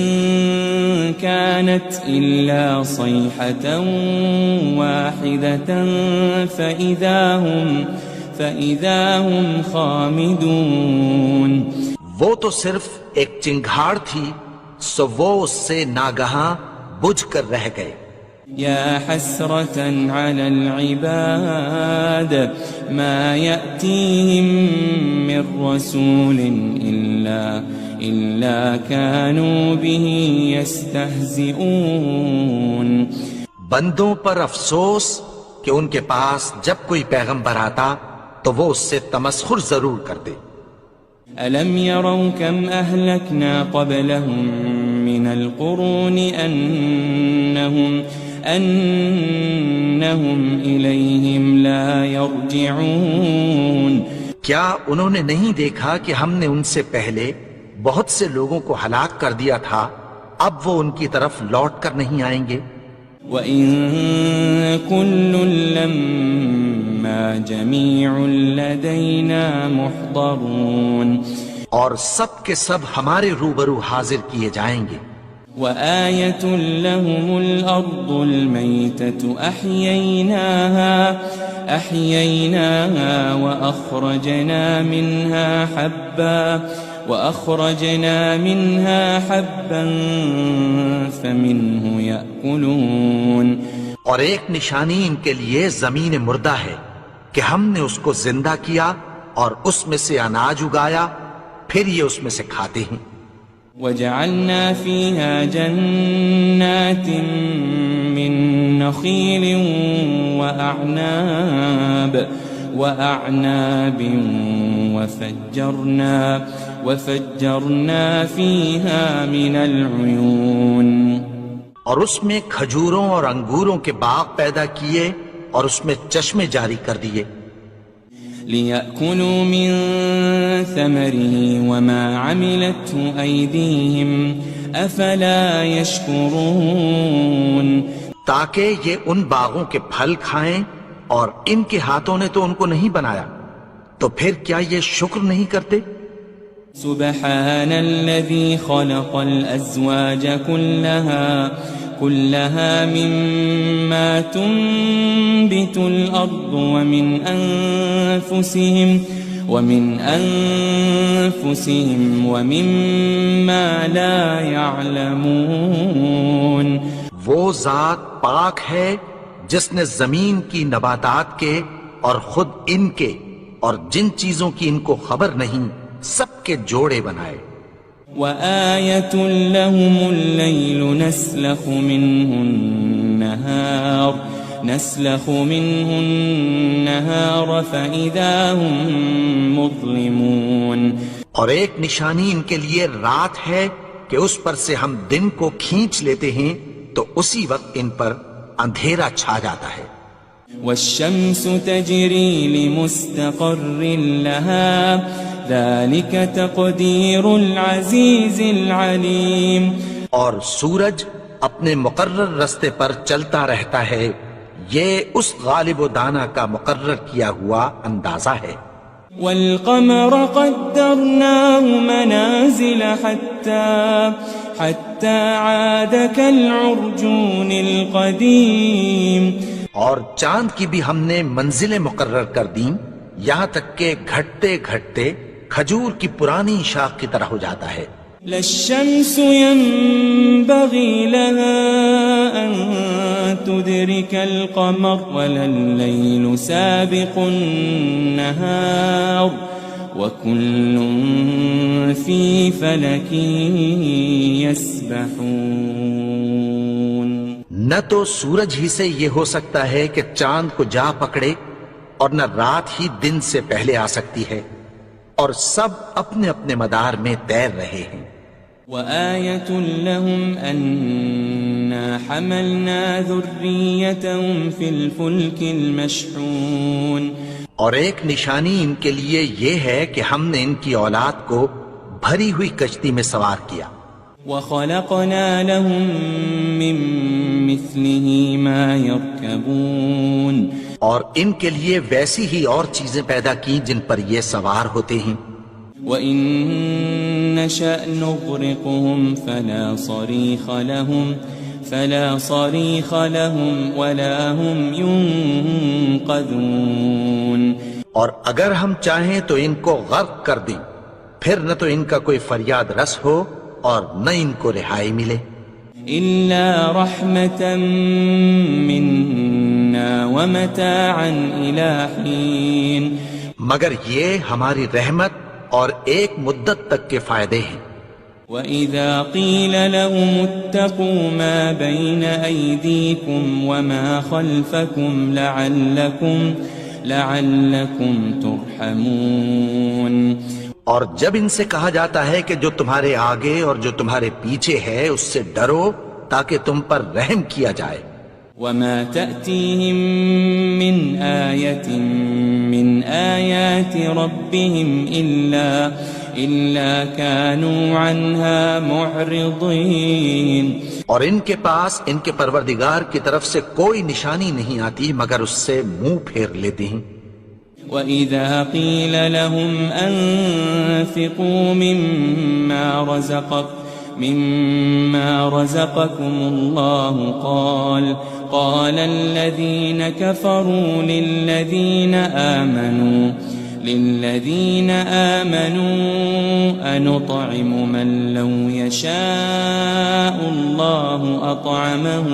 كانت الا صيحة واحدة فإذا هم خامدون. وہ تو صرف ایک چنگھاڑ تھی، سو وہ اس سے ناگہاں بجھ کر رہ گئے. يا حسرة على العباد ما يأتيهم من رسول إلا كانوا به يستهزئون. بندوں پر افسوس کہ ان کے پاس جب کوئی پیغمبر آتا تو وہ اس سے تمسخر ضرور کرتے. ألم يروا كم أهلكنا قبلهم من القرون أنهم إليهم لا يرجعون. کیا انہوں نے نہیں دیکھا کہ ہم نے ان سے پہلے بہت سے لوگوں کو ہلاک کر دیا تھا، اب وہ ان کی طرف لوٹ کر نہیں آئیں گے. وَإِن كُلٌّ لَمَّا جَمِيعٌ لَدَيْنَا مُحْضَرُونَ. اور سب کے سب ہمارے روبرو حاضر کیے جائیں گے. وآية لهم الأرض الميتة أحييناها وأخرجنا منها حبا فمنه يأكلون. اور ایک نشانی ان کے لیے زمین مردہ ہے کہ ہم نے اس کو زندہ کیا اور اس میں سے اناج اگایا، پھر یہ اس میں سے کھاتے ہیں. وجعلنا فيها جنات من نخيل وأعناب وفجرنا فيها من العيون. اور اس میں کھجوروں اور انگوروں کے باغ پیدا کیے اور اس میں چشمے جاری کر دیے. لِيَأْكُلُوا مِن ثَمَرِهِ وَمَا عَمِلَتْهُ أَيْدِيهِمْ أَفَلَا يَشْكُرُونَ. تاکہ یہ ان باغوں کے پھل کھائیں اور ان کے ہاتھوں نے تو ان کو نہیں بنایا، تو پھر کیا یہ شکر نہیں کرتے؟ سبحان الذي خلق الأزواج كلها مما تنبت الأرض ومن أنفسهم ومما لا يعلمون. وہ ذات پاک ہے جس نے زمین کی نباتات کے اور خود ان کے اور جن چیزوں کی ان کو خبر نہیں سب کے جوڑے بنائے. وآية لهم الليل نسلخ منه النهار فإذا هم مظلمون. اور ایک نشانی ان کے لیے رات ہے کہ اس پر سے ہم دن کو کھینچ لیتے ہیں تو اسی وقت ان پر اندھیرا چھا جاتا ہے. والشمس تجري لمستقر لها ذلك تقدير العزيز العليم. اور سورج اپنے مقرر رستے پر چلتا رہتا ہے، یہ اس غالب و دانا کا مقرر کیا ہوا اندازہ ہے. والقمر قدرناه منازل حتى عاد كالعرجون القديم. اور چاند کی بھی ہم نے منزلیں مقرر کر دیں یہاں تک کہ گھٹتے گھٹتے کھجور کی پرانی شاخ کی طرح ہو جاتا ہے. للشمس ينبغي لها أن تدرك القمر ولا الليل سابق النهار وكل في فلك يسبحون. نہ تو سورج ہی سے یہ ہو سکتا ہے کہ چاند کو جا پکڑے اور نہ رات ہی دن سے پہلے آ سکتی ہے، اور سب اپنے اپنے مدار میں تیر رہے ہیں. وآية لهم أنا حملنا ذريتهم في الفلك المشحون. اور ایک نشانی ان کے لیے یہ ہے کہ ہم نے ان کی اولاد کو بھری ہوئی کشتی میں سوار کیا. وخلقنا لهم من مثله ما يركبون. اور ان کے لیے ویسی ہی اور چیزیں پیدا کی جن پر یہ سوار ہوتے ہیں. وَإِن نَّشَأْ نُغْرِقْهُمْ فَلَا صَرِيخَ لَهُمْ وَلَا هُمْ يُنقَذُونَ. اور اگر ہم چاہیں تو ان کو غرق کر دیں، پھر نہ تو ان کا کوئی فریاد رس ہو اور نہ ان کو رہائی ملے. إِلَّا رَحْمَةً مِّنَّا وَمَتَاعًا إِلَى حِينٍ. مگر یہ ہماری رحمت اور ایک مدت تک کے فائدے ہیں. وَإِذَا قِيلَ لَهُمُ اتَّقُوا مَا بَيْنَ أَيْدِيكُمْ وَمَا خَلْفَكُمْ لَعَلَّكُمْ تُرْحَمُونَ. اور جب ان سے کہا جاتا ہے کہ جو تمہارے آگے اور جو تمہارے پیچھے ہے اس سے ڈرو تاکہ تم پر رحم کیا جائے. وَمَا تَأْتِيهِم مِّنْ آيَةٍ مِّنْ آيَاتِ رَبِّهِمْ إِلَّا كَانُوا عَنْهَا مُعْرِضِينَ. اور ان کے پاس ان کے پروردگار کی طرف سے کوئی نشانی نہیں آتی مگر اس سے منہ پھیر لیتے ہیں. وَإِذَا قِيلَ لَهُمْ أَنفِقُوا مِمَّا رَزَقَكُمُ اللَّهُ قَالَ الَّذِينَ كَفَرُوا لِلَّذِينَ آمَنُوا أَنُطْعِمُ مَن لَّوْ يَشَاءُ اللَّهُ أَطْعَمَهُ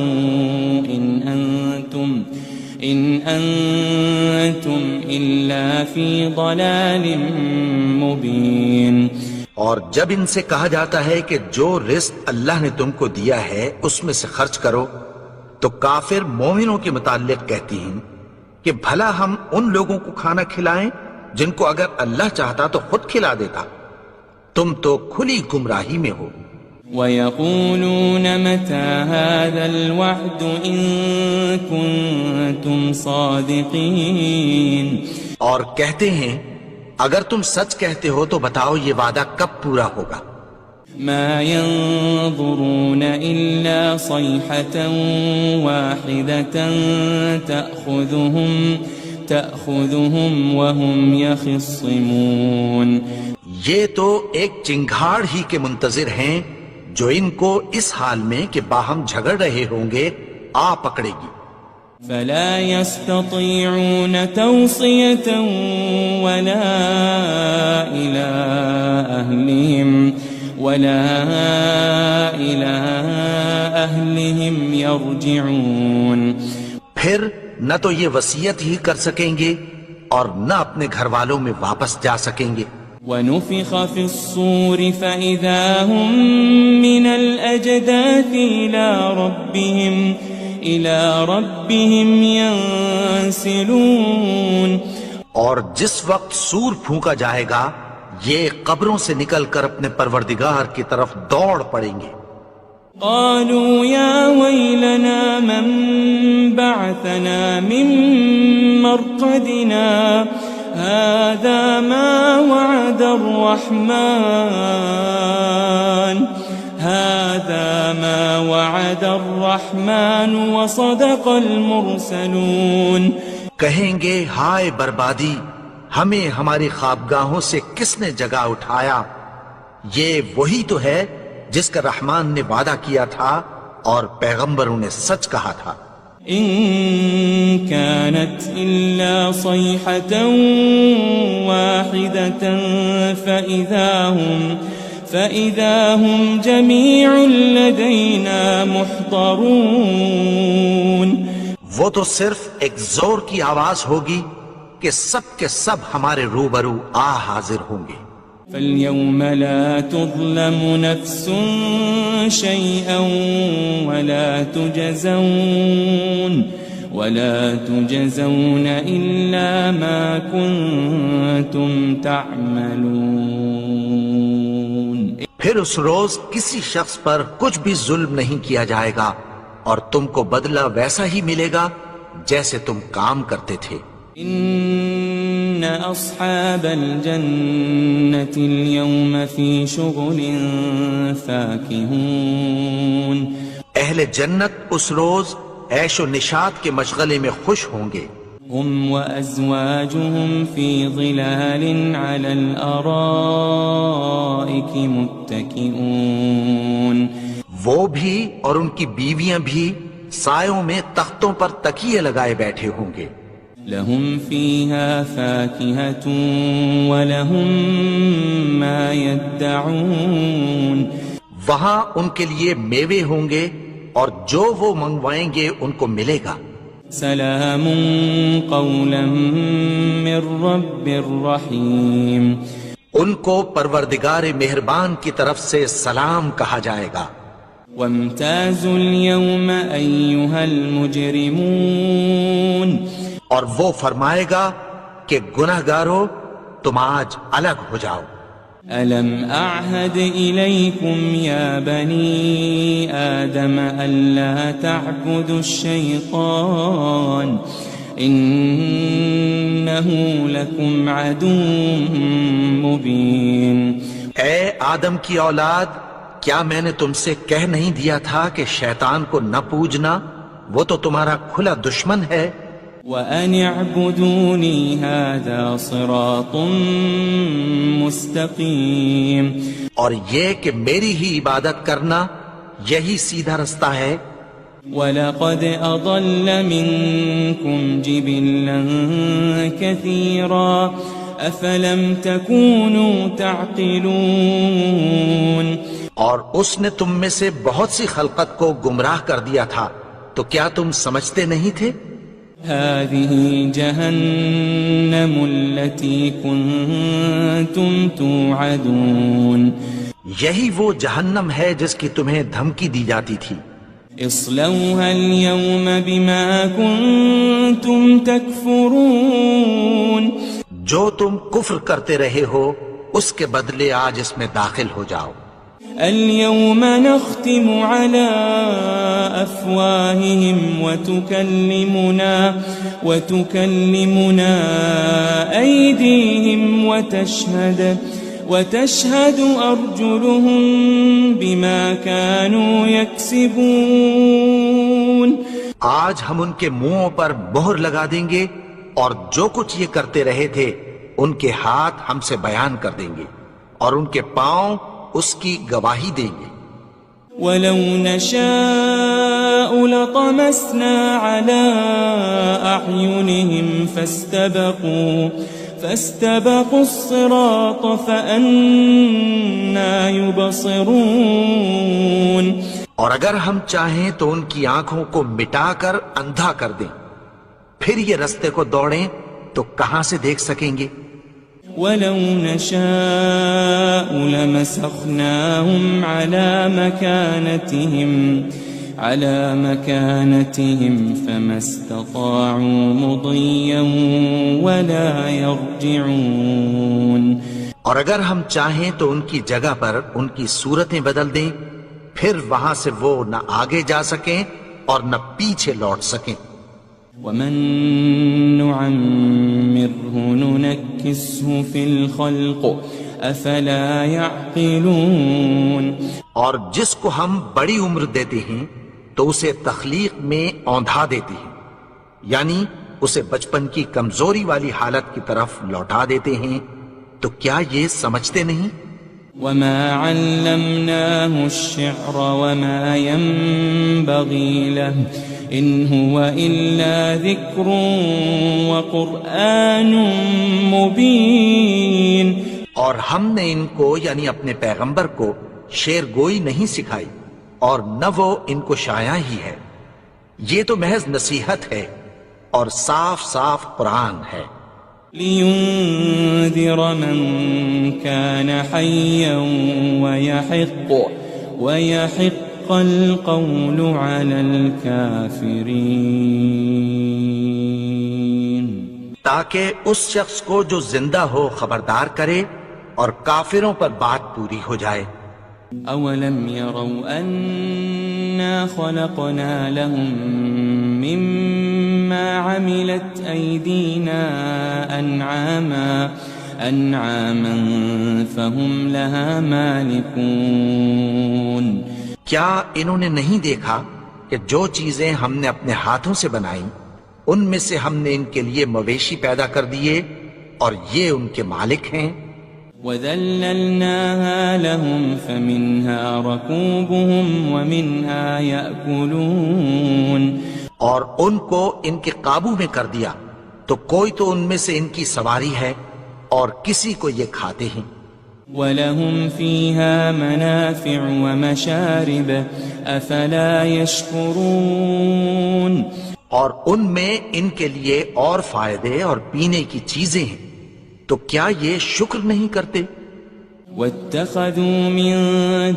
إِنْ أَنْتُمْ إِلَّا فِي ضَلَالٍ مُبِينٍ۔ اور جب ان سے کہا جاتا ہے کہ جو رزق اللہ نے تم کو دیا ہے اس میں سے خرچ کرو، تو کافر مومنوں کے متعلق کہتی ہیں کہ بھلا ہم ان لوگوں کو کھانا کھلائیں جن کو اگر اللہ چاہتا تو خود کھلا دیتا، تم تو کھلی گمراہی میں ہو۔ وَيَقُولُونَ مَتَى هَذَا الْوَعْدُ إِن كُنتُمْ صَادِقِينَ، اور کہتے ہیں اگر تم سچ کہتے ہو تو بتاؤ یہ وعدہ کب پورا ہوگا۔ ما ينظرون إلا صيحة واحدة تأخذهم وهم يخصمون، یہ تو ایک چنگھاڑ ہی کے منتظر ہیں جو ان کو اس حال میں کہ باہم جھگڑ رہے ہوں گے آ پکڑے گی۔ فلا يستطيعون توصية ولا إلى أهلهم يرجعون، پھر نہ تو یہ وصیت ہی کر سکیں گے اور نہ اپنے گھر والوں میں واپس جا سکیں گے۔ ونفخ في الصور فإذا هم من الأجداث إلى ربهم ينسلون، اور جس وقت سور پھونکا جائے گا یہ قبروں سے نکل کر اپنے پروردگار کی طرف دوڑ پڑیں گے۔ قالوا يا ويلنا من بعثنا من مرقدنا هذا ما وعد الرحمن وصدق المرسلون۔ کہیں گے ہائے بربادی، ہمیں ہماری خوابگاہوں سے کس نے جگا اٹھایا، یہ وہی تو ہے جس کا رحمان نے وعدہ کیا تھا اور پیغمبروں نے سچ کہا تھا۔ إن كانت إلا صيحة واحدة فإذا هم جميع لدينا محضرون، وہ تو صرف ایک زور کی آواز ہوگی کہ سب کے سب ہمارے روبرو آ حاضر ہوں گے۔ فاليوم لا تظلم نفس شيئا ولا تجزون إلا ما كنتم تعملون۔ پھر اس روز کسی شخص پر کچھ بھی ظلم نہیں کیا جائے گا اور تم کو بدلہ ویسا ہی ملے گا جیسے تم کام کرتے تھے۔ إن أصحاب الجنة اليوم في شغل فاكهون، اہل جنت اس روز عیش و نشاط کے مشغلے میں خوش ہوں گے۔ هم وأزواجهم في ظلال على الأرائك متكئون، وہ بھی اور ان کی بیویاں بھی سایوں میں تختوں پر تکیے لگائے بیٹھے ہوں گے۔ لهم فيها فاكهة ولهم ما يدعون، وہاں ان کے لیے میوے ہوں گے اور جو وہ منگوائیں گے ان کو ملے گا۔ سلام قولا من رب رحیم، ان کو پروردگار مہربان کی طرف سے سلام کہا جائے گا۔ وامتازوا اليوم أيها المجرمون، اور وہ فرمائے گا کہ گناہگارو تم آج الگ ہو جاؤ۔ ألم أعهد إليكم يا بني آدم ألا تعبدوا الشيطان إنه لكم عدو مبين۔ اے آدم کی اولاد، کیا میں نے تم سے کہہ نہیں دیا تھا کہ شیطان کو نہ پوجنا، وہ تو تمہارا کھلا دشمن ہے۔ وَأَنِ اعْبُدُونِي هَذَا صِرَاطٌ مُسْتَقِيمٌ، اور یہ کہ میری ہی عبادت کرنا یہی سیدھا رستہ ہے۔ وَلَقَدْ أَضَلَّ مِنكُمْ جِبِلًّا كَثِيرًا أَفَلَمْ تَكُونُوا تَعْقِلُونَ، اور اس نے تم میں سے بہت سی خلقت کو گمراہ کر دیا تھا، تو کیا تم سمجھتے نہیں تھے؟ هذه جهنم التي كنتم توعدون، یہی وہ جہنم ہے جس کی تمہیں دھمکی دی جاتی تھی۔ اصلوها اليوم بما كنتم تكفرون، جو تم کفر کرتے رہے ہو اس کے بدلے آج اس میں داخل ہو جاؤ۔ اليوم نختم على أفواههم وتكلمنا أيديهم وتشهد أرجلهم بما كانوا يكسبون، آج ہم ان کے منہوں پر مہر لگا دیں گے اور جو کچھ یہ کرتے رہے تھے ان کے ہاتھ ہم سے بیان کر دیں گے اور ان کے پاؤں اس کی گواہی دیں گے۔ وَلَوْ نَشَاءُ لَطَمَسْنَا عَلَىٰ أَعْيُنِهِمْ فَاسْتَبَقُوا الصِّرَاطَ فَأَنَّىٰ يُبْصِرُونَ، اور اگر ہم چاہیں تو ان کی آنکھوں کو مٹا کر اندھا کر دیں، پھر یہ رستے کو دوڑیں تو کہاں سے دیکھ سکیں گے؟ وَلَوْ نَشَاءُ لَمَسَخْنَاهُمْ عَلَى مَكَانَتِهِمْ فَمَا اسْتَطَاعُوا مُضِيًّا وَلَا يَرْجِعُونَ، اور اگر ہم چاہیں تو ان کی جگہ پر ان کی صورتیں بدل دیں، پھر وہاں سے وہ نہ آگے جا سکیں اور نہ پیچھے لوٹ سکیں۔ وَمَن نُعَمِّرْهُ نُنَكِّسْهُ فِي الْخَلْقِ أَفَلَا يَعْقِلُونَ، اور جس کو ہم بڑی عمر دیتے ہیں تو اسے تخلیق میں اوندھا دیتے ہیں، یعنی اسے بچپن کی کمزوری والی حالت کی طرف لوٹا دیتے ہیں، تو کیا یہ سمجھتے نہیں؟ وَمَا عَلَّمْنَاهُ الشِّعْرَ وَمَا يَنبَغِي لَهُ إِنْ هُوَ إِلَّا ذِكْرٌ وَقُرْآنٌ مُبِينٌ، اور ہم نے ان کو یعنی اپنے پیغمبر کو شعر گوئی نہیں سکھائی اور نہ وہ ان کو شایع ہی ہے، یہ تو محض نصیحت ہے اور صاف صاف قرآن ہے۔ لِيُنذِرَ مَن كَانَ حَيًّا وَيَحِقَّ الْقَوْلُ عَلَى الْكَافِرِينَ، تاکہ اس شخص کو جو زندہ ہو خبردار کرے اور کافروں پر بات پوری ہو جائے۔ أَوَلَمْ يَرَوْا أَنَّا خَلَقْنَا لَهُم مِّمَّا عَمِلَتْ أَيْدِينَا أَنْعَامًا فَهُمْ لَهَا مَالِكُونَ، کیا انہوں نے نہیں دیکھا کہ جو چیزیں ہم نے اپنے ہاتھوں سے بنائیں ان میں سے ہم نے ان کے لیے مویشی پیدا کر دیے اور یہ ان کے مالک ہیں۔ وَذَلَّلْنَاهَا لَهُمْ فَمِنْهَا رَكُوبُهُمْ وَمِنْهَا يَأْكُلُونَ، اور ان کو ان کے قابو میں کر دیا تو کوئی تو ان میں سے ان کی سواری ہے اور کسی کو یہ کھاتے ہیں۔ وَلَهُمْ فِيهَا مَنَافِعُ وَمَشَارِبُ أَفَلَا يَشْكُرُونَ، اور ان میں ان کے لیے اور فائدے اور پینے کی چیزیں ہیں، تو کیا یہ شکر نہیں کرتے؟ وَاتَّخَذُوا مِن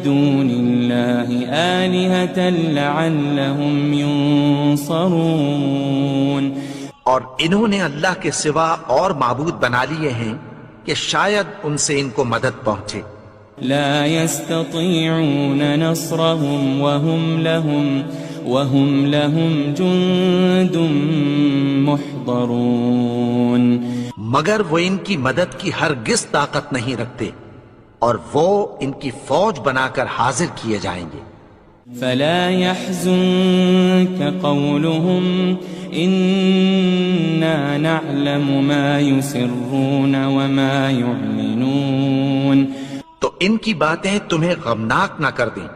دُونِ اللَّهِ آلِهَةً لَعَلَّهُمْ يُنصَرُونَ، اور انہوں نے اللہ کے سوا اور معبود بنا لیے ہیں کہ شاید ان سے ان کو مدد پہنچے۔ لا يستطيعون نصرهم وهم لهم جند محضرون، مگر وہ ان کی مدد کی ہرگز طاقت نہیں رکھتے اور وہ ان کی فوج بنا کر حاضر کیے جائیں گے۔ فلا يحزنك قولهم إنا نعلم ما يسرون وما يعلنون. تو ان کی باتیں تمہیں غمناک نہ کر دیں.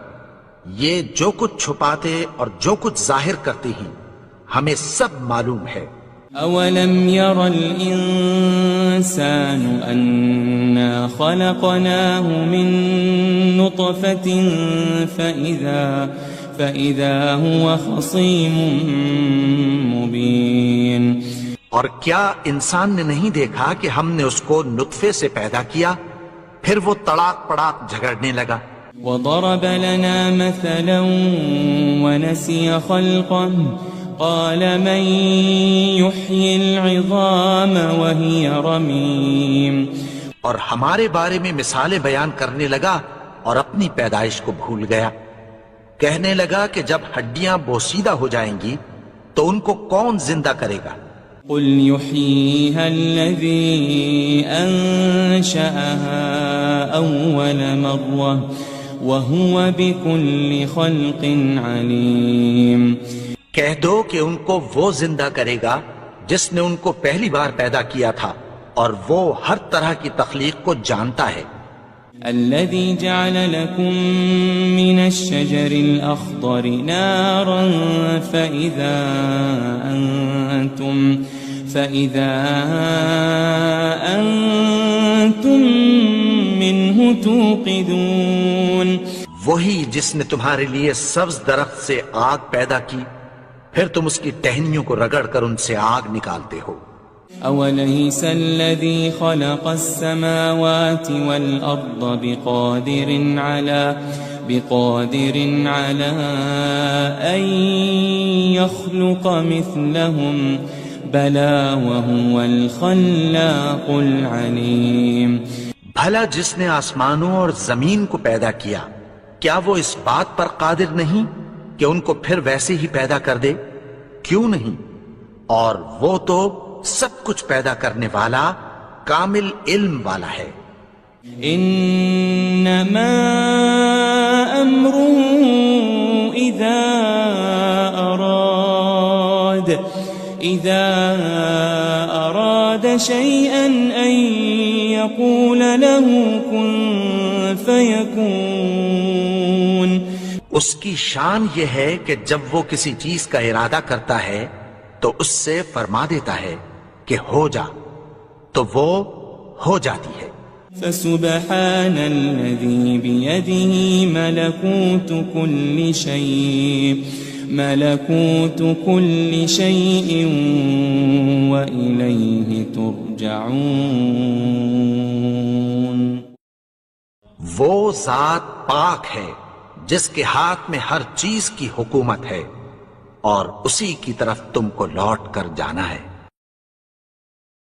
یہ جو کچھ چھپاتے اور جو کچھ ظاہر کرتی ہیں ہمیں سب معلوم ہے. أولم ير الإنسان أنا خلقناه من نطفة فإذا هو خصيم مبين. اور کیا انسان نے نہیں دیکھا کہ ہم نے اس کو نطفے سے پیدا کیا پھر وہ تڑاک پڑاک جھگڑنے لگا. وضرب لنا مثلا ونسي خلقه قال من يحيي العظام وهي رميم. اور ہمارے بارے میں مثالیں بیان کرنے لگا اور اپنی پیدائش کو بھول گیا. کہنے لگا کہ جب ہڈیاں بوسیدہ ہو جائیں گی تو ان کو کون زندہ کرے گا؟ قل يحييها الذي أنشأها أول مرة وهو بكل خلق عليم. کہہ دو کہ ان کو وہ زندہ کرے گا جس نے ان کو پہلی بار پیدا کیا تھا اور وہ ہر طرح کی تخلیق کو جانتا ہے. الذي جعل لكم من الشجر الأخضر نارا فإذا أنتم منه توقدون. وہی جس نے تمہارے لیے سبز درخت سے آگ پیدا کی پھر تم اس کی ٹہنیوں کو رگڑ کر ان سے آگ نکالتے ہو. أوليس الذي خلق السماوات والأرض بقادر على أن يخلق مثلهم بلى وهو الخلاق العليم. بھلا جس نے آسمانوں اور زمین کو پیدا کیا کیا وہ اس بات پر قادر نہیں کہ ان کو پھر ویسے ہی پیدا کر دے؟ کیوں نہیں؟ اور وہ تو سب کچھ پیدا کرنے والا کامل علم والا ہے. انما امره اذا اراد شيئا ان يقول له كن فيكون. اس کی شان یہ ہے کہ جب وہ کسی چیز کا ارادہ کرتا ہے تو اس سے فرما دیتا ہے کہ ہو جا تو وہ ہو جاتی ہے. فسبحان الذي بيده ملكوت كل شيء وإليه ترجعون. وہ ذات پاک ہے جس کے ہاتھ میں ہر چیز کی حکومت ہے اور اسی کی طرف تم کو لوٹ کر جانا ہے.